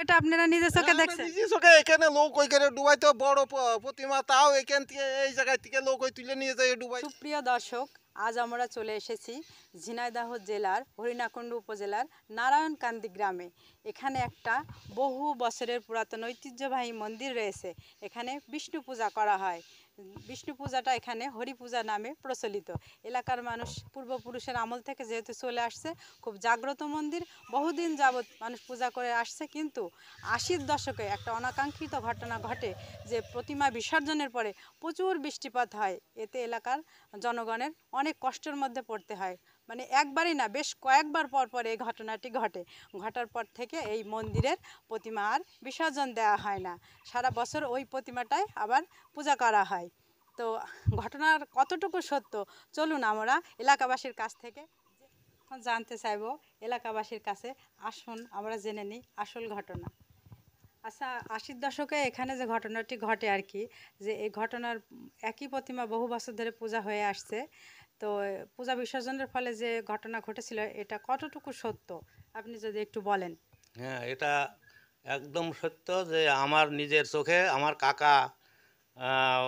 এটা আপনারা নিজের চোখে দেখছেন? নিজে চোখে এখানে লোক ওইখানে ডুবাই তো বড় প্রতিমা, তাও এখান থেকে এই জায়গায় থেকে লোক ওই তুলে নিয়ে যায় ডুবাই। সুপ্রিয় দর্শক, আজ আমরা চলে এসেছি ঝিনাইদহ জেলার হরিণাকুণ্ডু উপজেলার নারায়ণকান্দি গ্রামে। এখানে একটা বহু বছরের পুরাতন ঐতিহ্যবাহী মন্দির রয়েছে। এখানে বিষ্ণু পূজা করা হয়। বিষ্ণু পূজাটা এখানে হরি পূজা নামে প্রচলিত। এলাকার মানুষ পূর্বপুরুষের আমল থেকে যেহেতু চলে আসছে, খুব জাগ্রত মন্দির, বহুদিন যাবৎ মানুষ পূজা করে আসছে। কিন্তু ৮০-র দশকে একটা অনাকাঙ্ক্ষিত ঘটনা ঘটে যে প্রতিমা বিসর্জনের পরে প্রচুর বৃষ্টিপাত হয়। এতে এলাকার জনগণের অনেক কষ্টের মধ্যে পড়তে হয়। মানে একবারই না, বেশ কয়েকবার পর পর এই ঘটনাটি ঘটার পর থেকে এই মন্দিরের প্রতিমা আর বিসর্জন দেওয়া হয় না। সারা বছর ওই প্রতিমাটাই আবার পূজা করা হয়। তো ঘটনার কতটুকু সত্য, চলুন আমরা এলাকাবাসীর কাছ থেকে জানতে চাইব। এলাকাবাসীর কাছে আসুন আমরা জেনে নিই আসল ঘটনা। আচ্ছা, ৮০-র দশকে এখানে যে ঘটনাটি ঘটে আর কি, যে এই ঘটনার একই প্রতিমা বহু বছর ধরে পূজা হয়ে আসছে, তো পূজা বিসর্জনের ফলে যে ঘটনা ঘটেছিল এটা কতটুকু সত্য আপনি যদি একটু বলেন। হ্যাঁ, এটা একদম সত্য যে আমার নিজের চোখে আমার কাকা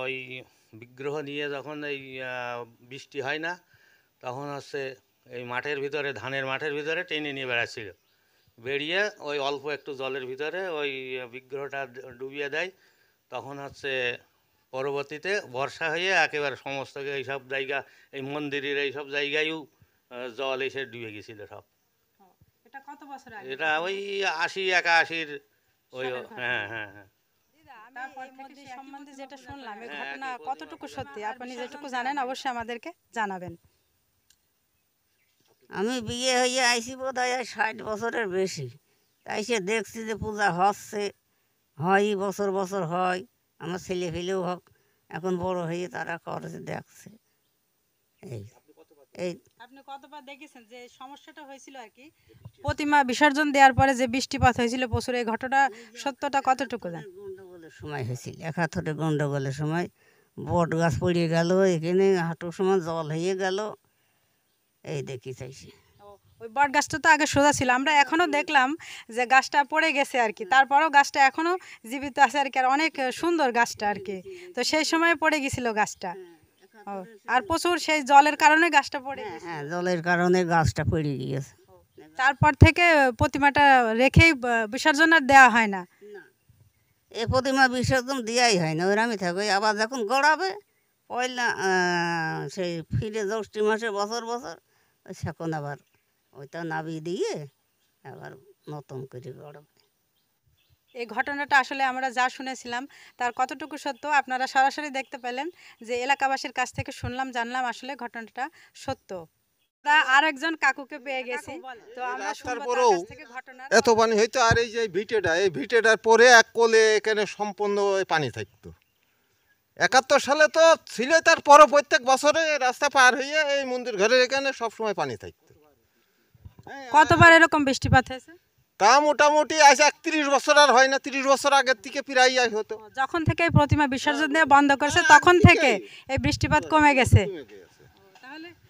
ওই বিগ্রহ নিয়ে যখন এই বৃষ্টি হয় না তখন হচ্ছে এই মাঠের ভিতরে, ধানের মাঠের ভিতরে টেনে নিয়ে বেড়াচ্ছিল। বেরিয়ে ওই অল্প একটু জলের ভিতরে ওই বিগ্রহটা ডুবিয়ে দেয়। তখন হচ্ছে পরবর্তীতে বর্ষা হয়ে একেবারে সমস্ত এইসব জায়গা, এই মন্দিরের এইসব জায়গায়ও জল এসে ডুবে গেছিলো সব। এটা কত বছর আগে? এটা ওই ৮০-৮১ ওই। হ্যাঁ হ্যাঁ হ্যাঁ। তারপর মন্দির সম্বন্ধে যেটা শুনলাম, এই ঘটনা কতটুকু সত্যি আপনি যেটুকু জানেন অবশ্যই আমাদেরকে জানাবেন। আমি বিয়ে হয়ে আইসি বোধ হয় ৬০ বছরের বেশি। তাই সে দেখছি যে পূজা হচ্ছে, হয় বছর বছর হয়। আমার ছেলে ফেলেও হোক এখন বড় হয়ে তারা করে দেখছে। এই এই আপনি কতবার দেখেছেন যে সমস্যাটা হয়েছিল আর কি, প্রতিমা বিসর্জন দেওয়ার পরে যে বৃষ্টিপাত হয়েছিল প্রচুর, এই ঘটনা সত্যটা কতটুকু জানেন? গন্ডগোলের সময় হয়েছিল, একাত্তরে গন্ডগোলের সময় বট গাছ পড়ে গেল, এখানে হাঁটুর সময় জল হয়ে গেল। এই দেখি চাইছি। ওই বট গাছটা তো আগে সোজা ছিল, আমরা এখনো দেখলাম যে গাছটা পড়ে গেছে আর কি, তারপরেও গাছটা এখনো জীবিত আছে আর কি, আর অনেক সুন্দর গাছটা আর কি। তো সেই সময় পড়ে গেছিল গাছটা। ও, আর প্রচুর সেই জলের কারণে গাছটা পড়ে গেছে। হ্যাঁ, জলের কারণে গাছটা পড়ে গিয়েছে। তারপর থেকে প্রতিমাটা রেখেই বিসর্জন আর দেওয়া হয় না। এ প্রতিমা বিসর্জন দেওয়াই হয় না, ওর আমি থাকি। আবার যখন গড়াবে পয়লা সেই ফিরে জ্যৈষ্ঠী মাসে বছর বছর সেখন আবার ওইটা নাবি দিয়ে আবার নতুন করে গড়াবে। এই ঘটনাটা আসলে আমরা যা শুনেছিলাম তার কতটুকু সত্য আপনারা সরাসরি দেখতে পেলেন, যে এলাকাবাসীর কাছ থেকে শুনলাম, জানলাম আসলে ঘটনাটা সত্য। আমরা আরেকজন কাকুকে পেয়ে গেছি, তো আমরা রাস্তার শুনবো তার পরেও কাছ থেকে ঘটনার। এত পানি হইতো। আর এই যে এই ভিটেটার পরে এক কোলে এখানে সম্পূর্ণ পানি থাকতো। ৭১ সালে তো ছিল, তারপরও প্রত্যেক বছরে রাস্তা পার হইয়া এই মন্দির ঘরের এখানে সবসময় পানি থাকতো। কতবার এরকম বৃষ্টিপাত হয়েছে? তা মোটামুটি আজ ৩১ বছর আর হয় না, ৩০ বছর আগের থেকে প্রায় হতো। যখন থেকে এই প্রতিমা বিসর্জন দেওয়া বন্ধ করেছে তখন থেকে এই বৃষ্টিপাত কমে গেছে।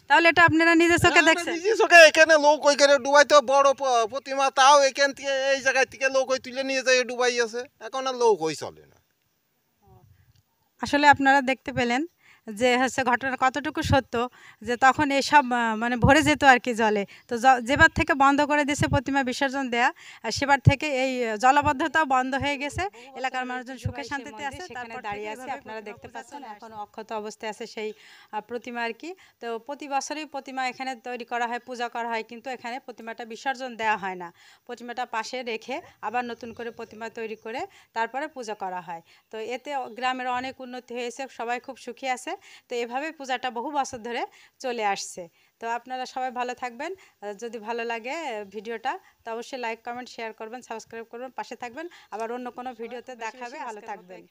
তাহলে এটা আপনারা নিজের চোখে দেখছেন? নিজে চোখে এখানে লোক ওইখানে ডুবাই তো বড় প্রতিমা, তাও এখান থেকে এই জায়গায় থেকে লোক ওই তুলে নিয়ে যায় ডুবাই আছে। এখন আর লোক ওই চলে না। আসলে আপনারা দেখতে পেলেন যে হচ্ছে ঘটনা কতটুকু সত্য, যে তখন এসব মানে ভরে যেত আর কি জলে। তো যেবার থেকে বন্ধ করে দিয়েছে প্রতিমা বিসর্জন দেয়া, সেবার থেকে এই জলাবদ্ধতাও বন্ধ হয়ে গেছে। এলাকার মানুষজন সুখে শান্তিতে আছে, সেখানে দাঁড়িয়ে আছে। আপনারা দেখতে পাচ্ছেন এখনো অক্ষত অবস্থায় আছে সেই প্রতিমা আর কি। তো প্রতি বছরই প্রতিমা এখানে তৈরি করা হয়, পূজা করা হয়, কিন্তু এখানে প্রতিমাটা বিসর্জন দেওয়া হয় না। প্রতিমাটা পাশে রেখে আবার নতুন করে প্রতিমা তৈরি করে তারপরে পূজা করা হয়। তো এতে গ্রামের অনেক উন্নতি হয়েছে, সবাই খুব সুখী আছে। তো এভাবে পূজাটা বহু বছর ধরে চলে আসছে। তো আপনারা সবাই ভালো থাকবেন। যদি ভালো লাগে ভিডিওটা তো অবশ্যই লাইক, কমেন্ট, শেয়ার করবেন, সাবস্ক্রাইব করবেন, পাশে থাকবেন। আবার অন্য কোনো ভিডিওতে দেখাবে। ভালো থাকবেন।